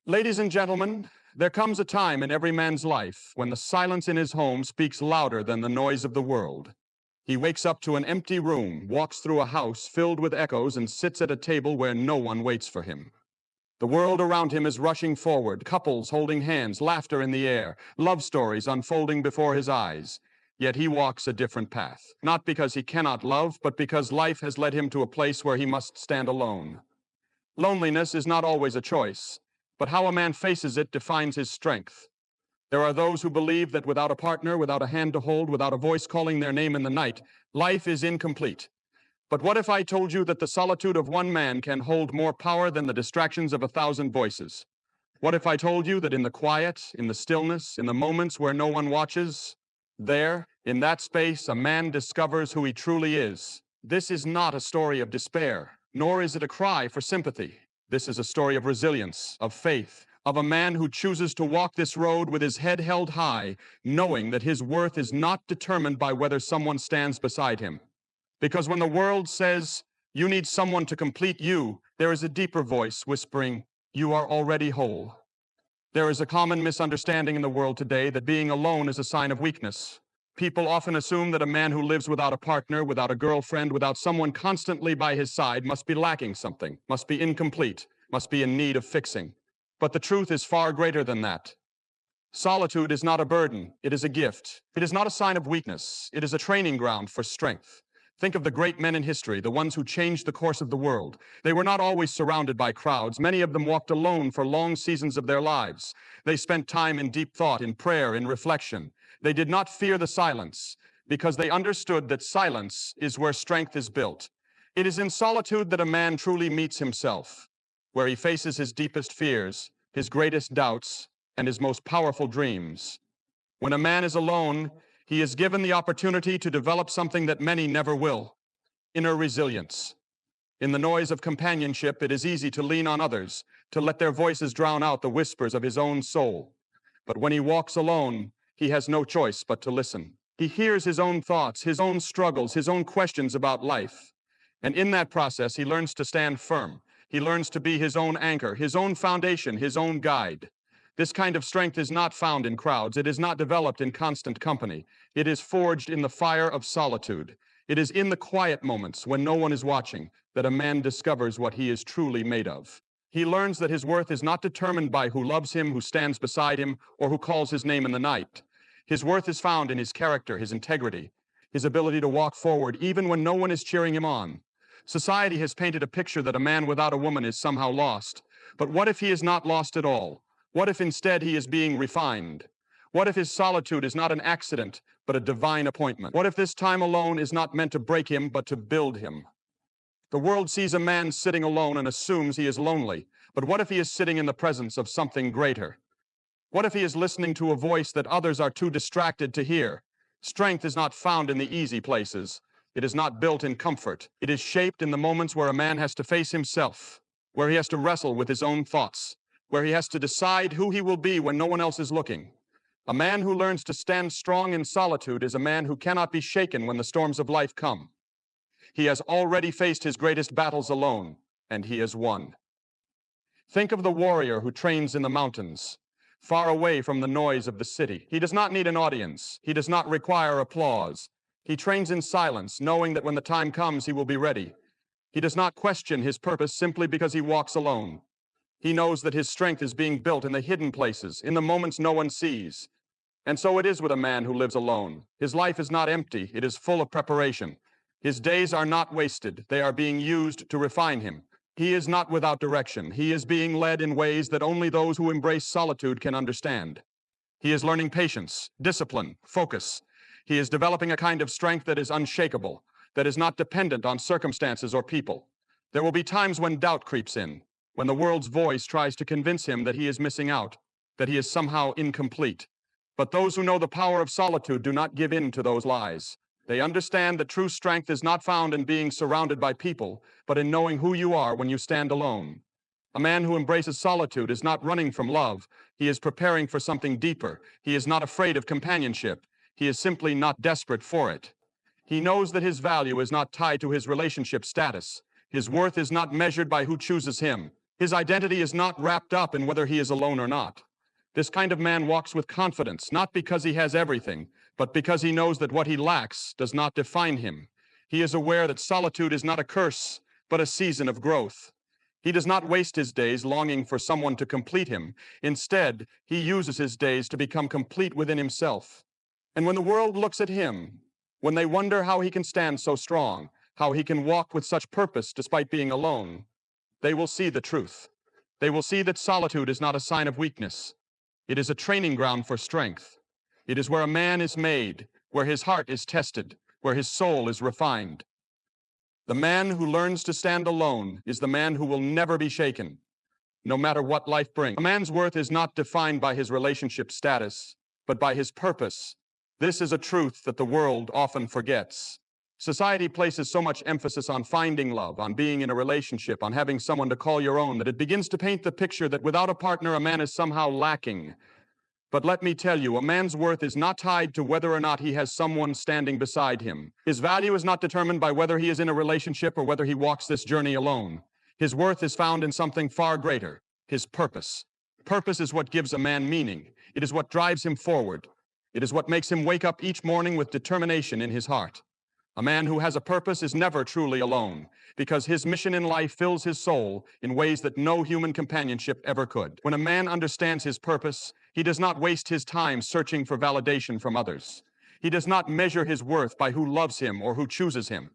Ladies and gentlemen, there comes a time in every man's life when the silence in his home speaks louder than the noise of the world. He wakes up to an empty room, walks through a house filled with echoes, and sits at a table where no one waits for him. The world around him is rushing forward, couples holding hands, laughter in the air, love stories unfolding before his eyes. Yet he walks a different path, not because he cannot love, but because life has led him to a place where he must stand alone. Loneliness is not always a choice, but how a man faces it defines his strength. There are those who believe that without a partner, without a hand to hold, without a voice calling their name in the night, life is incomplete. But what if I told you that the solitude of one man can hold more power than the distractions of 1,000 voices? What if I told you that in the quiet, in the stillness, in the moments where no one watches, there, in that space, a man discovers who he truly is? This is not a story of despair, nor is it a cry for sympathy. This is a story of resilience, of faith, of a man who chooses to walk this road with his head held high, knowing that his worth is not determined by whether someone stands beside him. Because when the world says, you need someone to complete you, there is a deeper voice whispering, you are already whole. There is a common misunderstanding in the world today that being alone is a sign of weakness. People often assume that a man who lives without a partner, without a girlfriend, without someone constantly by his side must be lacking something, must be incomplete, must be in need of fixing. But the truth is far greater than that. Solitude is not a burden, it is a gift. It is not a sign of weakness, it is a training ground for strength. Think of the great men in history, the ones who changed the course of the world. They were not always surrounded by crowds. Many of them walked alone for long seasons of their lives. They spent time in deep thought, in prayer, in reflection. They did not fear the silence because they understood that silence is where strength is built. It is in solitude that a man truly meets himself, where he faces his deepest fears, his greatest doubts, and his most powerful dreams. When a man is alone, he is given the opportunity to develop something that many never will: inner resilience. In the noise of companionship, it is easy to lean on others, to let their voices drown out the whispers of his own soul. But when he walks alone, he has no choice but to listen. He hears his own thoughts, his own struggles, his own questions about life. And in that process, he learns to stand firm. He learns to be his own anchor, his own foundation, his own guide. This kind of strength is not found in crowds. It is not developed in constant company. It is forged in the fire of solitude. It is in the quiet moments when no one is watching that a man discovers what he is truly made of. He learns that his worth is not determined by who loves him, who stands beside him, or who calls his name in the night. His worth is found in his character, his integrity, his ability to walk forward even when no one is cheering him on. Society has painted a picture that a man without a woman is somehow lost. But what if he is not lost at all? What if instead he is being refined? What if his solitude is not an accident, but a divine appointment? What if this time alone is not meant to break him, but to build him? The world sees a man sitting alone and assumes he is lonely. But what if he is sitting in the presence of something greater? What if he is listening to a voice that others are too distracted to hear? Strength is not found in the easy places. It is not built in comfort. It is shaped in the moments where a man has to face himself, where he has to wrestle with his own thoughts, where he has to decide who he will be when no one else is looking. A man who learns to stand strong in solitude is a man who cannot be shaken when the storms of life come. He has already faced his greatest battles alone, and he has won. Think of the warrior who trains in the mountains, far away from the noise of the city. He does not need an audience. He does not require applause. He trains in silence, knowing that when the time comes, he will be ready. He does not question his purpose simply because he walks alone. He knows that his strength is being built in the hidden places, in the moments no one sees. And so it is with a man who lives alone. His life is not empty, it is full of preparation. His days are not wasted, they are being used to refine him. He is not without direction. He is being led in ways that only those who embrace solitude can understand. He is learning patience, discipline, focus. He is developing a kind of strength that is unshakable, that is not dependent on circumstances or people. There will be times when doubt creeps in, when the world's voice tries to convince him that he is missing out, that he is somehow incomplete. But those who know the power of solitude do not give in to those lies. They understand that true strength is not found in being surrounded by people, but in knowing who you are when you stand alone. A man who embraces solitude is not running from love. He is preparing for something deeper. He is not afraid of companionship. He is simply not desperate for it. He knows that his value is not tied to his relationship status. His worth is not measured by who chooses him, His identity is not wrapped up in whether he is alone or not. This kind of man walks with confidence, not because he has everything, but because he knows that what he lacks does not define him. He is aware that solitude is not a curse, but a season of growth. He does not waste his days longing for someone to complete him. Instead, he uses his days to become complete within himself. And when the world looks at him, when they wonder how he can stand so strong, how he can walk with such purpose despite being alone, they will see the truth. They will see that solitude is not a sign of weakness. It is a training ground for strength. It is where a man is made, where his heart is tested, where his soul is refined. The man who learns to stand alone is the man who will never be shaken, no matter what life brings. A man's worth is not defined by his relationship status, but by his purpose. This is a truth that the world often forgets. Society places so much emphasis on finding love, on being in a relationship, on having someone to call your own, that it begins to paint the picture that without a partner, a man is somehow lacking. But let me tell you, a man's worth is not tied to whether or not he has someone standing beside him. His value is not determined by whether he is in a relationship or whether he walks this journey alone. His worth is found in something far greater, his purpose. Purpose is what gives a man meaning. It is what drives him forward. It is what makes him wake up each morning with determination in his heart. A man who has a purpose is never truly alone, because his mission in life fills his soul in ways that no human companionship ever could. When a man understands his purpose, he does not waste his time searching for validation from others. He does not measure his worth by who loves him or who chooses him.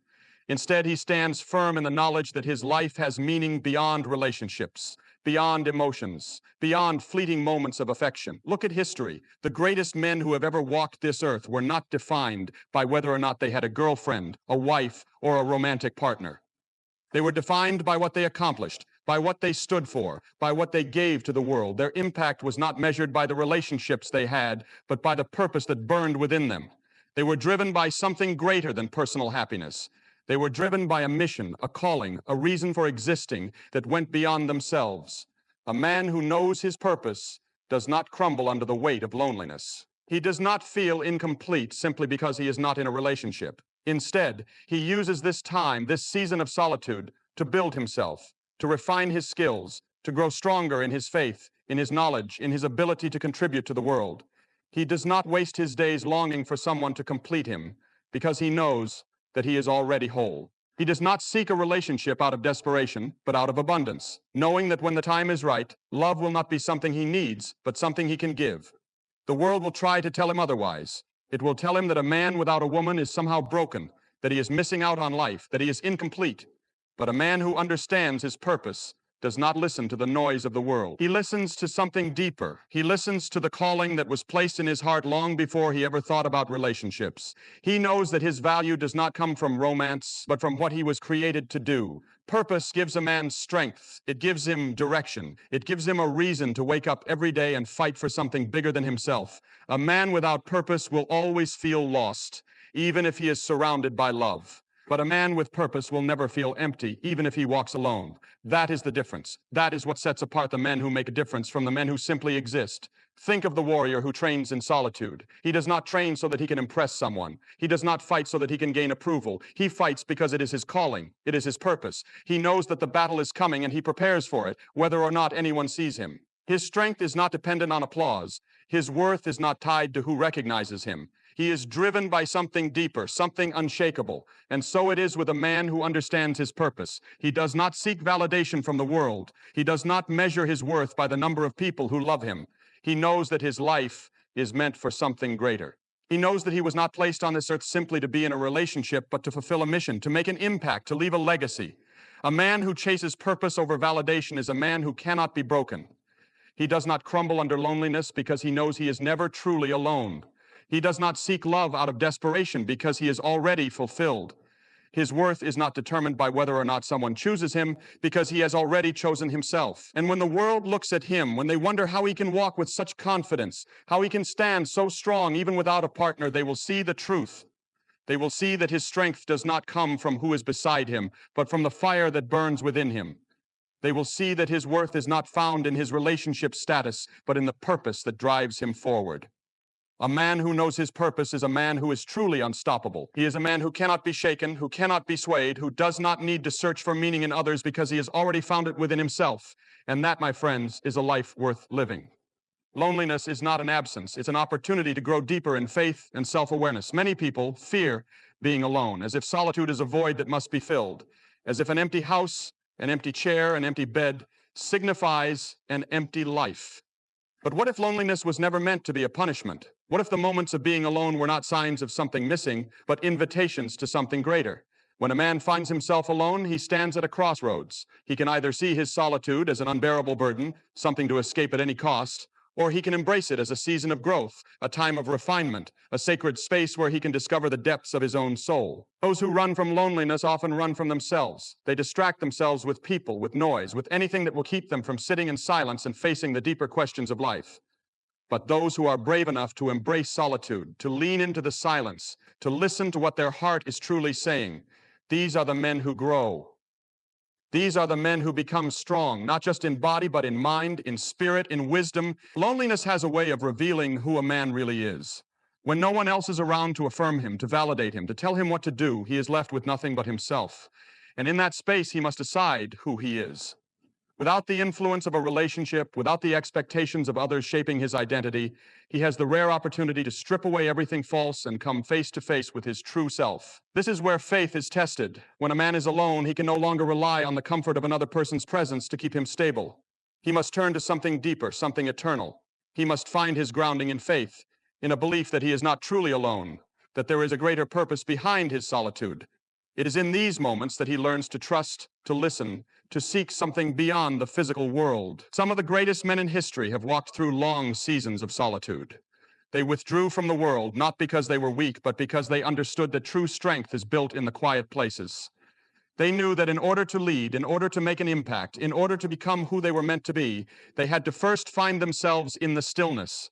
Instead, he stands firm in the knowledge that his life has meaning beyond relationships, beyond emotions, beyond fleeting moments of affection. Look at history. The greatest men who have ever walked this earth were not defined by whether or not they had a girlfriend, a wife, or a romantic partner. They were defined by what they accomplished, by what they stood for, by what they gave to the world. Their impact was not measured by the relationships they had, but by the purpose that burned within them. They were driven by something greater than personal happiness. They were driven by a mission, a calling, a reason for existing that went beyond themselves. A man who knows his purpose does not crumble under the weight of loneliness. He does not feel incomplete simply because he is not in a relationship. Instead, he uses this time, this season of solitude, to build himself, to refine his skills, to grow stronger in his faith, in his knowledge, in his ability to contribute to the world. He does not waste his days longing for someone to complete him, because he knows that he is already whole. He does not seek a relationship out of desperation, but out of abundance, knowing that when the time is right, love will not be something he needs, but something he can give. The world will try to tell him otherwise. It will tell him that a man without a woman is somehow broken, that he is missing out on life, that he is incomplete. But a man who understands his purpose does not listen to the noise of the world. He listens to something deeper. He listens to the calling that was placed in his heart long before he ever thought about relationships. He knows that his value does not come from romance, but from what he was created to do. Purpose gives a man strength. It gives him direction. It gives him a reason to wake up every day and fight for something bigger than himself. A man without purpose will always feel lost, even if he is surrounded by love. But a man with purpose will never feel empty, even if he walks alone. That is the difference. That is what sets apart the men who make a difference from the men who simply exist. Think of the warrior who trains in solitude. He does not train so that he can impress someone. He does not fight so that he can gain approval. He fights because it is his calling. It is his purpose. He knows that the battle is coming and he prepares for it, whether or not anyone sees him. His strength is not dependent on applause. His worth is not tied to who recognizes him. He is driven by something deeper, something unshakable. And so it is with a man who understands his purpose. He does not seek validation from the world. He does not measure his worth by the number of people who love him. He knows that his life is meant for something greater. He knows that he was not placed on this earth simply to be in a relationship, but to fulfill a mission, to make an impact, to leave a legacy. A man who chases purpose over validation is a man who cannot be broken. He does not crumble under loneliness because he knows he is never truly alone. He does not seek love out of desperation because he is already fulfilled. His worth is not determined by whether or not someone chooses him because he has already chosen himself. And when the world looks at him, when they wonder how he can walk with such confidence, how he can stand so strong even without a partner, they will see the truth. They will see that his strength does not come from who is beside him, but from the fire that burns within him. They will see that his worth is not found in his relationship status, but in the purpose that drives him forward. A man who knows his purpose is a man who is truly unstoppable. He is a man who cannot be shaken, who cannot be swayed, who does not need to search for meaning in others because he has already found it within himself. And that, my friends, is a life worth living. Loneliness is not an absence, it's an opportunity to grow deeper in faith and self-awareness. Many people fear being alone, as if solitude is a void that must be filled, as if an empty house, an empty chair, an empty bed signifies an empty life. But what if loneliness was never meant to be a punishment? What if the moments of being alone were not signs of something missing, but invitations to something greater? When a man finds himself alone, he stands at a crossroads. He can either see his solitude as an unbearable burden, something to escape at any cost, or he can embrace it as a season of growth, a time of refinement, a sacred space where he can discover the depths of his own soul. Those who run from loneliness often run from themselves. They distract themselves with people, with noise, with anything that will keep them from sitting in silence and facing the deeper questions of life. But those who are brave enough to embrace solitude, to lean into the silence, to listen to what their heart is truly saying, these are the men who grow. These are the men who become strong, not just in body, but in mind, in spirit, in wisdom. Loneliness has a way of revealing who a man really is. When no one else is around to affirm him, to validate him, to tell him what to do, he is left with nothing but himself. And in that space, he must decide who he is. Without the influence of a relationship, without the expectations of others shaping his identity, he has the rare opportunity to strip away everything false and come face to face with his true self. This is where faith is tested. When a man is alone, he can no longer rely on the comfort of another person's presence to keep him stable. He must turn to something deeper, something eternal. He must find his grounding in faith, in a belief that he is not truly alone, that there is a greater purpose behind his solitude. It is in these moments that he learns to trust, to listen, to seek something beyond the physical world. Some of the greatest men in history have walked through long seasons of solitude. They withdrew from the world, not because they were weak, but because they understood that true strength is built in the quiet places. They knew that in order to lead, in order to make an impact, in order to become who they were meant to be, they had to first find themselves in the stillness.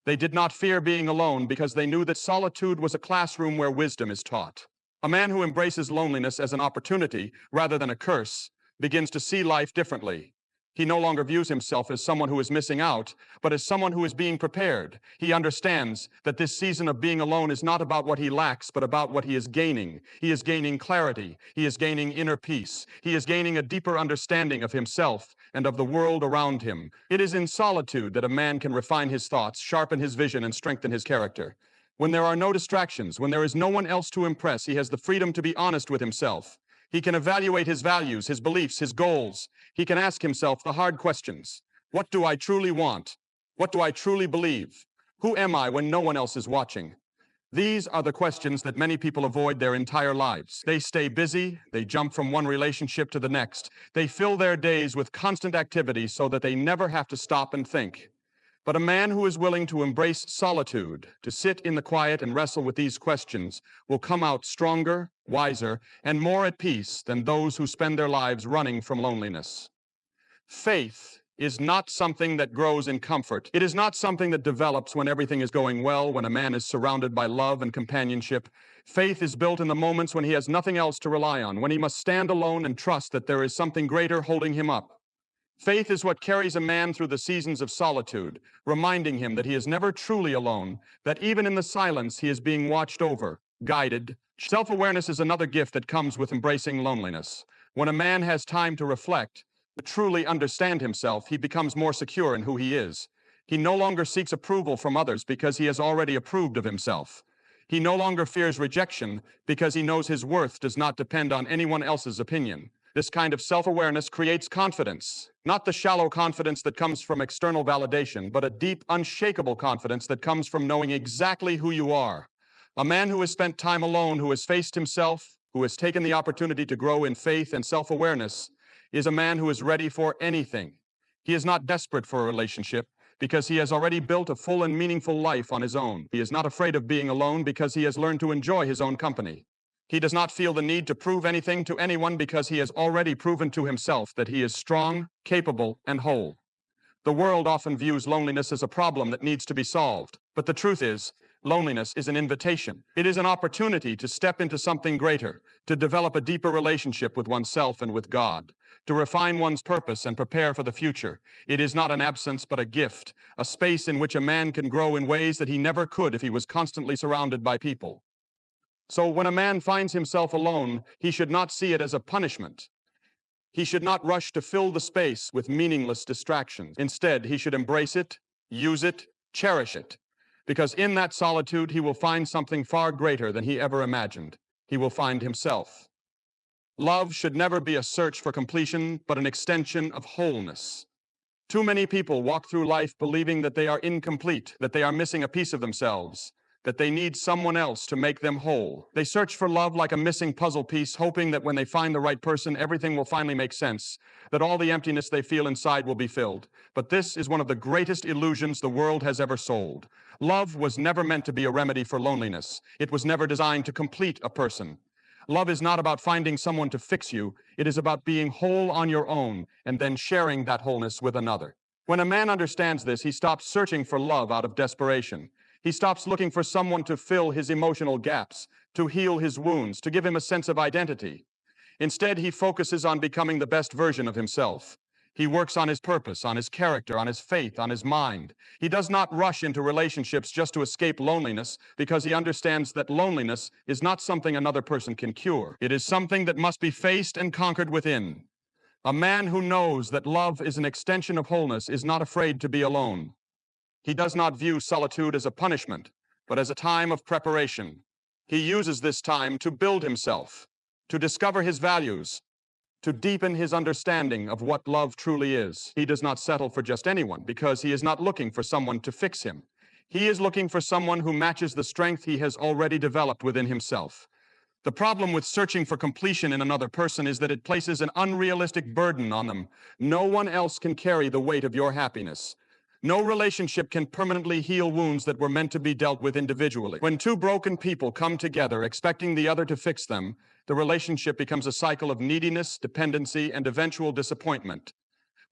They did not fear being alone because they knew that solitude was a classroom where wisdom is taught. A man who embraces loneliness as an opportunity rather than a curse begins to see life differently. He no longer views himself as someone who is missing out, but as someone who is being prepared. He understands that this season of being alone is not about what he lacks, but about what he is gaining. He is gaining clarity. He is gaining inner peace. He is gaining a deeper understanding of himself and of the world around him. It is in solitude that a man can refine his thoughts, sharpen his vision, and strengthen his character. When there are no distractions, when there is no one else to impress, he has the freedom to be honest with himself. He can evaluate his values, his beliefs, his goals. He can ask himself the hard questions. What do I truly want? What do I truly believe? Who am I when no one else is watching? These are the questions that many people avoid their entire lives. They stay busy, they jump from one relationship to the next. They fill their days with constant activity so that they never have to stop and think. But a man who is willing to embrace solitude, to sit in the quiet and wrestle with these questions, will come out stronger, wiser, and more at peace than those who spend their lives running from loneliness. Faith is not something that grows in comfort. It is not something that develops when everything is going well, when a man is surrounded by love and companionship. Faith is built in the moments when he has nothing else to rely on, when he must stand alone and trust that there is something greater holding him up. Faith is what carries a man through the seasons of solitude, reminding him that he is never truly alone, that even in the silence he is being watched over, guided. Self-awareness is another gift that comes with embracing loneliness. When a man has time to reflect, to truly understand himself, he becomes more secure in who he is. He no longer seeks approval from others because he has already approved of himself. He no longer fears rejection because he knows his worth does not depend on anyone else's opinion. This kind of self-awareness creates confidence, not the shallow confidence that comes from external validation, but a deep, unshakable confidence that comes from knowing exactly who you are. A man who has spent time alone, who has faced himself, who has taken the opportunity to grow in faith and self-awareness, is a man who is ready for anything. He is not desperate for a relationship because he has already built a full and meaningful life on his own. He is not afraid of being alone because he has learned to enjoy his own company. He does not feel the need to prove anything to anyone because he has already proven to himself that he is strong, capable, and whole. The world often views loneliness as a problem that needs to be solved, but the truth is, loneliness is an invitation. It is an opportunity to step into something greater, to develop a deeper relationship with oneself and with God, to refine one's purpose and prepare for the future. It is not an absence, but a gift, a space in which a man can grow in ways that he never could if he was constantly surrounded by people. So when a man finds himself alone, he should not see it as a punishment. He should not rush to fill the space with meaningless distractions. Instead, he should embrace it, use it, cherish it, because in that solitude he will find something far greater than he ever imagined. He will find himself. Love should never be a search for completion, but an extension of wholeness. Too many people walk through life believing that they are incomplete, that they are missing a piece of themselves, that they need someone else to make them whole. They search for love like a missing puzzle piece, hoping that when they find the right person, everything will finally make sense, that all the emptiness they feel inside will be filled. But this is one of the greatest illusions the world has ever sold. Love was never meant to be a remedy for loneliness. It was never designed to complete a person. Love is not about finding someone to fix you. It is about being whole on your own and then sharing that wholeness with another. When a man understands this, he stops searching for love out of desperation. He stops looking for someone to fill his emotional gaps, to heal his wounds, to give him a sense of identity. Instead, he focuses on becoming the best version of himself. He works on his purpose, on his character, on his faith, on his mind. He does not rush into relationships just to escape loneliness, because he understands that loneliness is not something another person can cure. It is something that must be faced and conquered within. A man who knows that love is an extension of wholeness is not afraid to be alone. He does not view solitude as a punishment, but as a time of preparation. He uses this time to build himself, to discover his values, to deepen his understanding of what love truly is. He does not settle for just anyone because he is not looking for someone to fix him. He is looking for someone who matches the strength he has already developed within himself. The problem with searching for completion in another person is that it places an unrealistic burden on them. No one else can carry the weight of your happiness. No relationship can permanently heal wounds that were meant to be dealt with individually. When two broken people come together expecting the other to fix them, the relationship becomes a cycle of neediness, dependency, and eventual disappointment.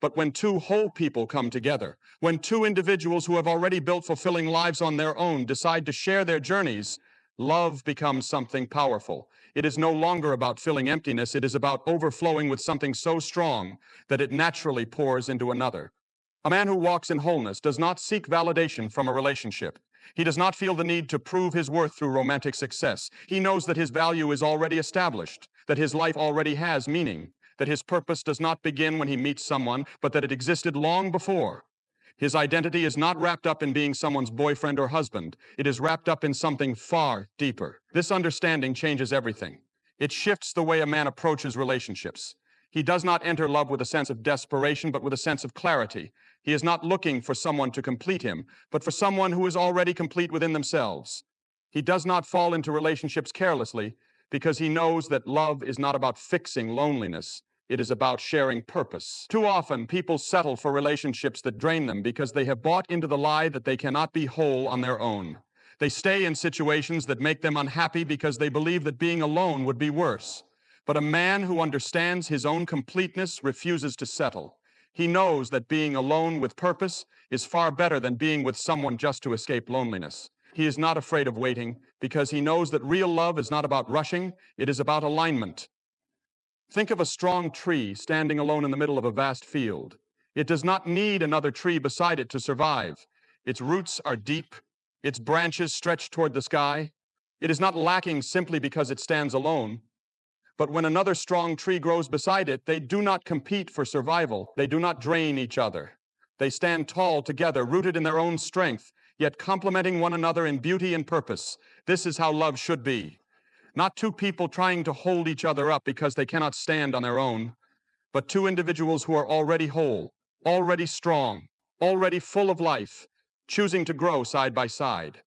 But when two whole people come together, when two individuals who have already built fulfilling lives on their own decide to share their journeys, love becomes something powerful. It is no longer about filling emptiness. It is about overflowing with something so strong that it naturally pours into another. A man who walks in wholeness does not seek validation from a relationship. He does not feel the need to prove his worth through romantic success. He knows that his value is already established, that his life already has meaning, that his purpose does not begin when he meets someone, but that it existed long before. His identity is not wrapped up in being someone's boyfriend or husband. It is wrapped up in something far deeper. This understanding changes everything. It shifts the way a man approaches relationships. He does not enter love with a sense of desperation, but with a sense of clarity. He is not looking for someone to complete him, but for someone who is already complete within themselves. He does not fall into relationships carelessly, because he knows that love is not about fixing loneliness. It is about sharing purpose. Too often, people settle for relationships that drain them because they have bought into the lie that they cannot be whole on their own. They stay in situations that make them unhappy because they believe that being alone would be worse. But a man who understands his own completeness refuses to settle. He knows that being alone with purpose is far better than being with someone just to escape loneliness. He is not afraid of waiting because he knows that real love is not about rushing, it is about alignment. Think of a strong tree standing alone in the middle of a vast field. It does not need another tree beside it to survive. Its roots are deep, its branches stretch toward the sky. It is not lacking simply because it stands alone. But when another strong tree grows beside it, they do not compete for survival. They do not drain each other. They stand tall together, rooted in their own strength, yet complementing one another in beauty and purpose. This is how love should be. Not two people trying to hold each other up because they cannot stand on their own, but two individuals who are already whole, already strong, already full of life, choosing to grow side by side.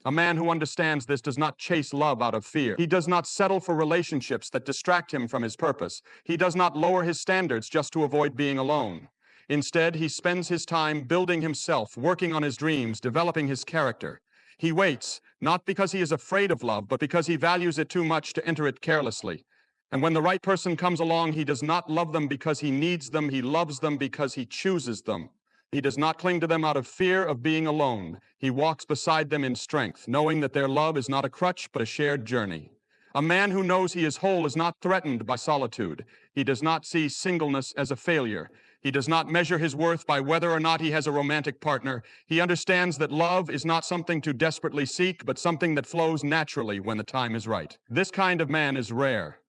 A man who understands this does not chase love out of fear. He does not settle for relationships that distract him from his purpose. He does not lower his standards just to avoid being alone. Instead, he spends his time building himself, working on his dreams, developing his character. He waits, not because he is afraid of love, but because he values it too much to enter it carelessly. And when the right person comes along, he does not love them because he needs them. He loves them because he chooses them. He does not cling to them out of fear of being alone. He walks beside them in strength, knowing that their love is not a crutch, but a shared journey. A man who knows he is whole is not threatened by solitude. He does not see singleness as a failure. He does not measure his worth by whether or not he has a romantic partner. He understands that love is not something to desperately seek, but something that flows naturally when the time is right. This kind of man is rare.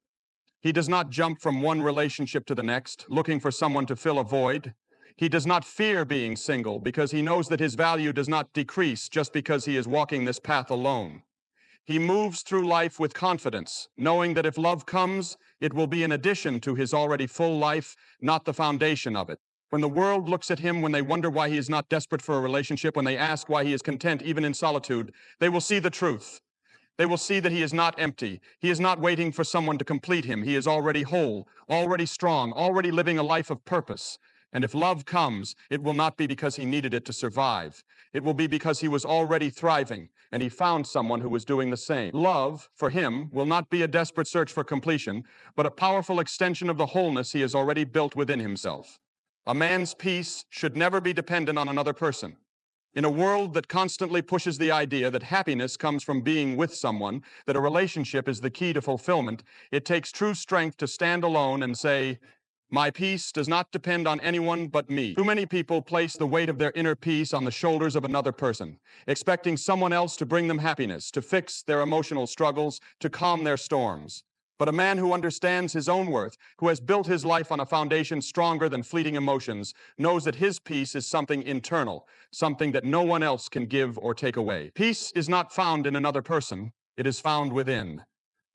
He does not jump from one relationship to the next, looking for someone to fill a void. He does not fear being single because he knows that his value does not decrease just because he is walking this path alone. He moves through life with confidence, knowing that if love comes, it will be in addition to his already full life, not the foundation of it. When the world looks at him, when they wonder why he is not desperate for a relationship, when they ask why he is content even in solitude, they will see the truth. They will see that he is not empty. He is not waiting for someone to complete him. He is already whole, already strong, already living a life of purpose. And if love comes, it will not be because he needed it to survive. It will be because he was already thriving, and he found someone who was doing the same. Love, for him, will not be a desperate search for completion, but a powerful extension of the wholeness he has already built within himself. A man's peace should never be dependent on another person. In a world that constantly pushes the idea that happiness comes from being with someone, that a relationship is the key to fulfillment, it takes true strength to stand alone and say, "My peace does not depend on anyone but me." Too many people place the weight of their inner peace on the shoulders of another person, expecting someone else to bring them happiness, to fix their emotional struggles, to calm their storms. But a man who understands his own worth, who has built his life on a foundation stronger than fleeting emotions, knows that his peace is something internal, something that no one else can give or take away. Peace is not found in another person, it is found within.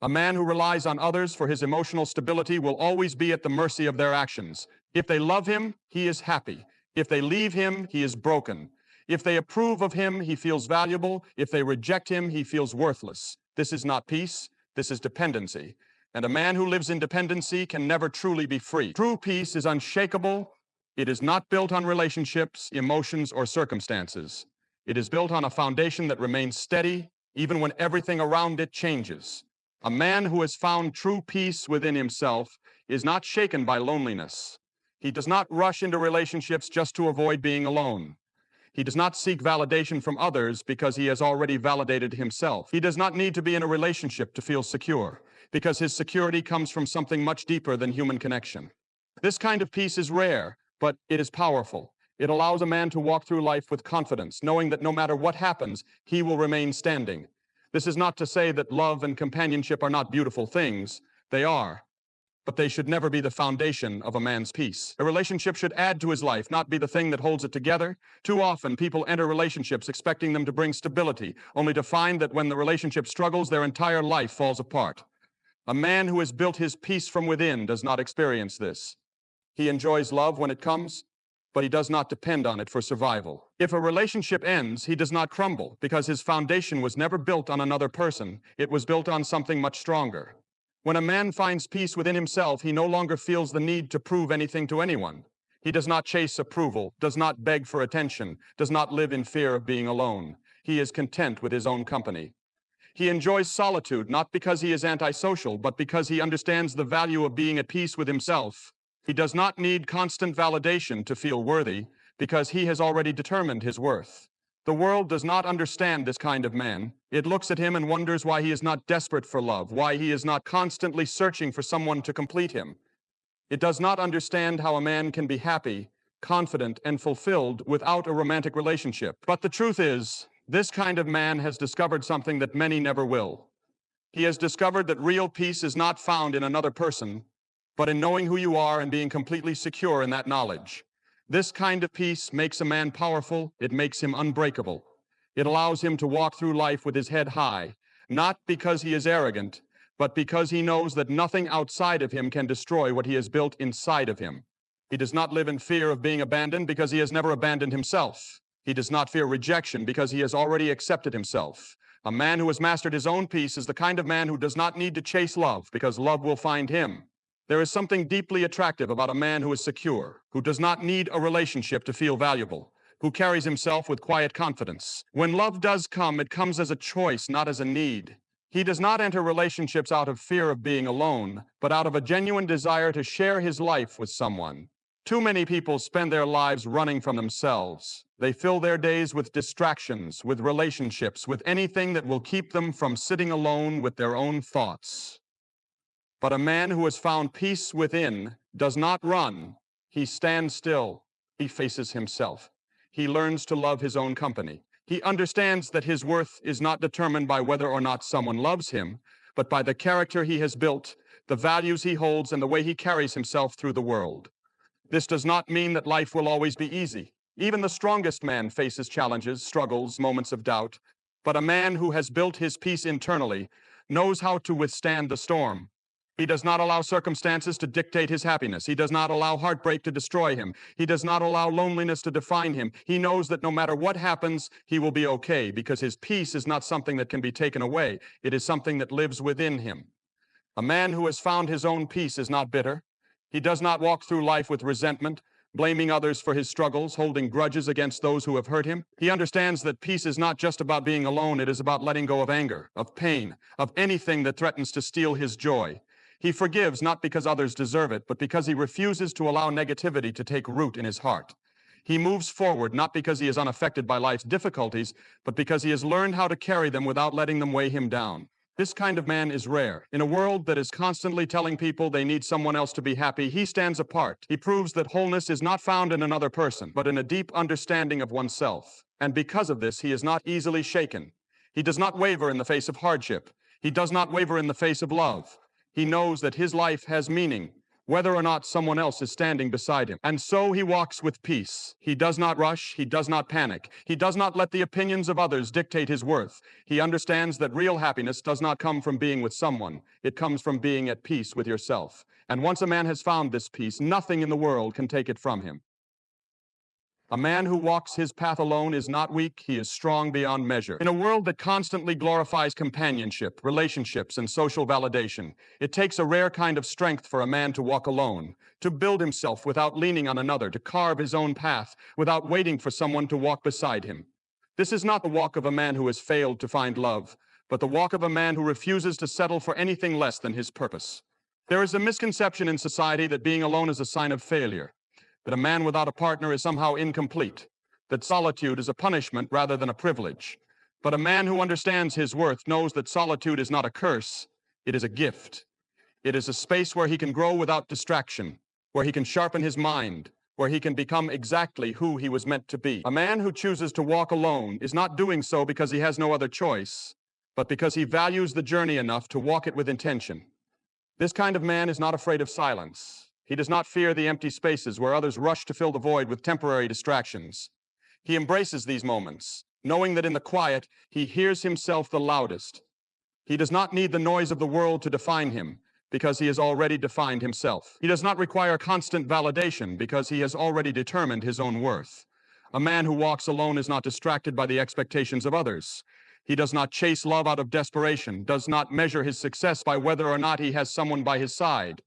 A man who relies on others for his emotional stability will always be at the mercy of their actions. If they love him, he is happy. If they leave him, he is broken. If they approve of him, he feels valuable. If they reject him, he feels worthless. This is not peace, this is dependency. And a man who lives in dependency can never truly be free. True peace is unshakable. It is not built on relationships, emotions, or circumstances. It is built on a foundation that remains steady, even when everything around it changes. A man who has found true peace within himself is not shaken by loneliness. He does not rush into relationships just to avoid being alone. He does not seek validation from others because he has already validated himself. He does not need to be in a relationship to feel secure, because his security comes from something much deeper than human connection. This kind of peace is rare, but it is powerful. It allows a man to walk through life with confidence, knowing that no matter what happens, he will remain standing. This is not to say that love and companionship are not beautiful things. They are. But they should never be the foundation of a man's peace. A relationship should add to his life, not be the thing that holds it together. Too often, people enter relationships expecting them to bring stability, only to find that when the relationship struggles, their entire life falls apart. A man who has built his peace from within does not experience this. He enjoys love when it comes, but he does not depend on it for survival. If a relationship ends, he does not crumble, because his foundation was never built on another person. It was built on something much stronger. When a man finds peace within himself, he no longer feels the need to prove anything to anyone. He does not chase approval, does not beg for attention, does not live in fear of being alone. He is content with his own company. He enjoys solitude not because he is antisocial, but because he understands the value of being at peace with himself. He does not need constant validation to feel worthy, because he has already determined his worth. The world does not understand this kind of man. It looks at him and wonders why he is not desperate for love, why he is not constantly searching for someone to complete him. It does not understand how a man can be happy, confident, and fulfilled without a romantic relationship. But the truth is, this kind of man has discovered something that many never will. He has discovered that real peace is not found in another person, but in knowing who you are and being completely secure in that knowledge. This kind of peace makes a man powerful. It makes him unbreakable. It allows him to walk through life with his head high, not because he is arrogant, but because he knows that nothing outside of him can destroy what he has built inside of him. He does not live in fear of being abandoned because he has never abandoned himself. He does not fear rejection because he has already accepted himself. A man who has mastered his own peace is the kind of man who does not need to chase love because love will find him. There is something deeply attractive about a man who is secure, who does not need a relationship to feel valuable, who carries himself with quiet confidence. When love does come, it comes as a choice, not as a need. He does not enter relationships out of fear of being alone, but out of a genuine desire to share his life with someone. Too many people spend their lives running from themselves. They fill their days with distractions, with relationships, with anything that will keep them from sitting alone with their own thoughts. But a man who has found peace within does not run. He stands still. He faces himself. He learns to love his own company. He understands that his worth is not determined by whether or not someone loves him, but by the character he has built, the values he holds, and the way he carries himself through the world. This does not mean that life will always be easy. Even the strongest man faces challenges, struggles, moments of doubt. But a man who has built his peace internally knows how to withstand the storm. He does not allow circumstances to dictate his happiness. He does not allow heartbreak to destroy him. He does not allow loneliness to define him. He knows that no matter what happens, he will be okay, because his peace is not something that can be taken away. It is something that lives within him. A man who has found his own peace is not bitter. He does not walk through life with resentment, blaming others for his struggles, holding grudges against those who have hurt him. He understands that peace is not just about being alone. It is about letting go of anger, of pain, of anything that threatens to steal his joy. He forgives not because others deserve it, but because he refuses to allow negativity to take root in his heart. He moves forward not because he is unaffected by life's difficulties, but because he has learned how to carry them without letting them weigh him down. This kind of man is rare. In a world that is constantly telling people they need someone else to be happy, he stands apart. He proves that wholeness is not found in another person, but in a deep understanding of oneself. And because of this, he is not easily shaken. He does not waver in the face of hardship. He does not waver in the face of love. He knows that his life has meaning, whether or not someone else is standing beside him. And so he walks with peace. He does not rush. He does not panic. He does not let the opinions of others dictate his worth. He understands that real happiness does not come from being with someone. It comes from being at peace with yourself. And once a man has found this peace, nothing in the world can take it from him. A man who walks his path alone is not weak. He is strong beyond measure. In a world that constantly glorifies companionship, relationships, and social validation, it takes a rare kind of strength for a man to walk alone, to build himself without leaning on another, to carve his own path without waiting for someone to walk beside him. This is not the walk of a man who has failed to find love, but the walk of a man who refuses to settle for anything less than his purpose. There is a misconception in society that being alone is a sign of failure, that a man without a partner is somehow incomplete, that solitude is a punishment rather than a privilege. But a man who understands his worth knows that solitude is not a curse, it is a gift. It is a space where he can grow without distraction, where he can sharpen his mind, where he can become exactly who he was meant to be. A man who chooses to walk alone is not doing so because he has no other choice, but because he values the journey enough to walk it with intention. This kind of man is not afraid of silence. He does not fear the empty spaces where others rush to fill the void with temporary distractions. He embraces these moments, knowing that in the quiet, he hears himself the loudest. He does not need the noise of the world to define him, because he has already defined himself. He does not require constant validation, because he has already determined his own worth. A man who walks alone is not distracted by the expectations of others. He does not chase love out of desperation, does not measure his success by whether or not he has someone by his side.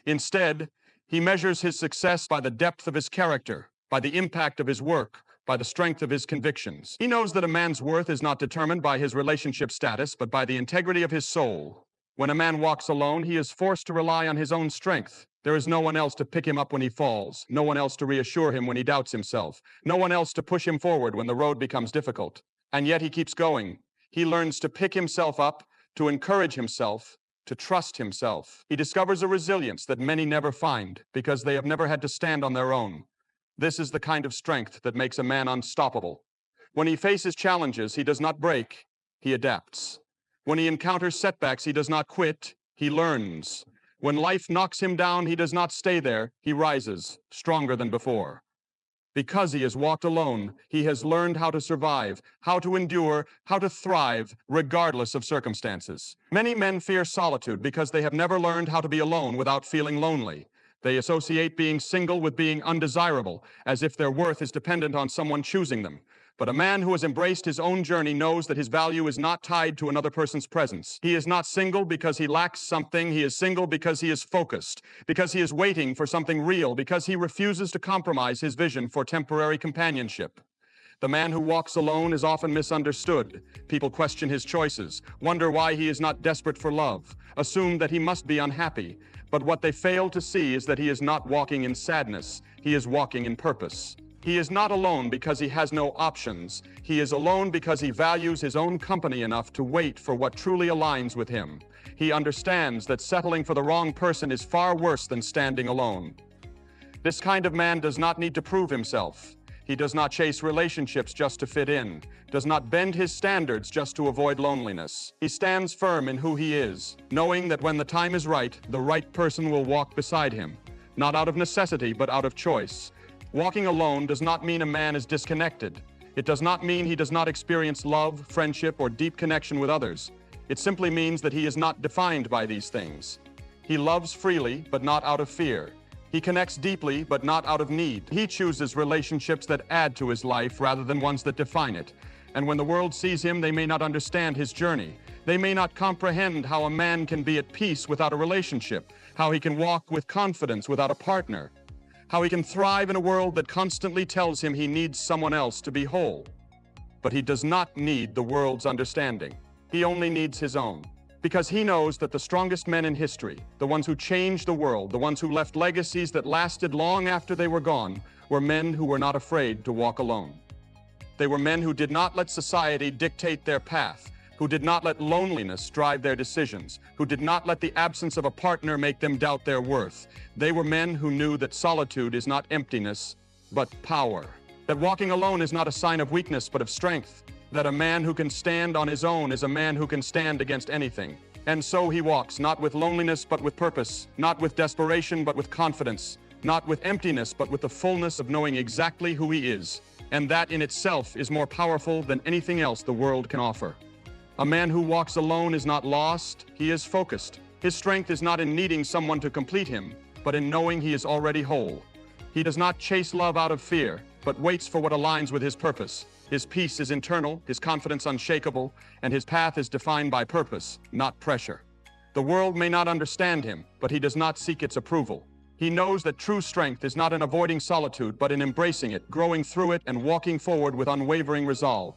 Instead, he measures his success by the depth of his character, by the impact of his work, by the strength of his convictions. He knows that a man's worth is not determined by his relationship status, but by the integrity of his soul. When a man walks alone, he is forced to rely on his own strength. There is no one else to pick him up when he falls, no one else to reassure him when he doubts himself, no one else to push him forward when the road becomes difficult. And yet he keeps going. He learns to pick himself up, to encourage himself, to trust himself. He discovers a resilience that many never find because they have never had to stand on their own. This is the kind of strength that makes a man unstoppable. When he faces challenges, he does not break, he adapts. When he encounters setbacks, he does not quit, he learns. When life knocks him down, he does not stay there, he rises, stronger than before. Because he has walked alone, he has learned how to survive, how to endure, how to thrive, regardless of circumstances. Many men fear solitude because they have never learned how to be alone without feeling lonely. They associate being single with being undesirable, as if their worth is dependent on someone choosing them. But a man who has embraced his own journey knows that his value is not tied to another person's presence. He is not single because he lacks something. He is single because he is focused, because he is waiting for something real, because he refuses to compromise his vision for temporary companionship. The man who walks alone is often misunderstood. People question his choices, wonder why he is not desperate for love, assume that he must be unhappy. But what they fail to see is that he is not walking in sadness. He is walking in purpose. He is not alone because he has no options. He is alone because he values his own company enough to wait for what truly aligns with him. He understands that settling for the wrong person is far worse than standing alone. This kind of man does not need to prove himself. He does not chase relationships just to fit in, does not bend his standards just to avoid loneliness. He stands firm in who he is, knowing that when the time is right, the right person will walk beside him, not out of necessity, but out of choice. Walking alone does not mean a man is disconnected. It does not mean he does not experience love, friendship, or deep connection with others. It simply means that he is not defined by these things. He loves freely, but not out of fear. He connects deeply, but not out of need. He chooses relationships that add to his life rather than ones that define it. And when the world sees him, they may not understand his journey. They may not comprehend how a man can be at peace without a relationship, how he can walk with confidence without a partner, how he can thrive in a world that constantly tells him he needs someone else to be whole. But he does not need the world's understanding. He only needs his own. Because he knows that the strongest men in history, the ones who changed the world, the ones who left legacies that lasted long after they were gone, were men who were not afraid to walk alone. They were men who did not let society dictate their path, who did not let loneliness drive their decisions, who did not let the absence of a partner make them doubt their worth. They were men who knew that solitude is not emptiness, but power. That walking alone is not a sign of weakness, but of strength. That a man who can stand on his own is a man who can stand against anything. And so he walks, not with loneliness, but with purpose, not with desperation, but with confidence, not with emptiness, but with the fullness of knowing exactly who he is. And that in itself is more powerful than anything else the world can offer. A man who walks alone is not lost, he is focused. His strength is not in needing someone to complete him, but in knowing he is already whole. He does not chase love out of fear, but waits for what aligns with his purpose. His peace is internal, his confidence unshakable, and his path is defined by purpose, not pressure. The world may not understand him, but he does not seek its approval. He knows that true strength is not in avoiding solitude, but in embracing it, growing through it, and walking forward with unwavering resolve.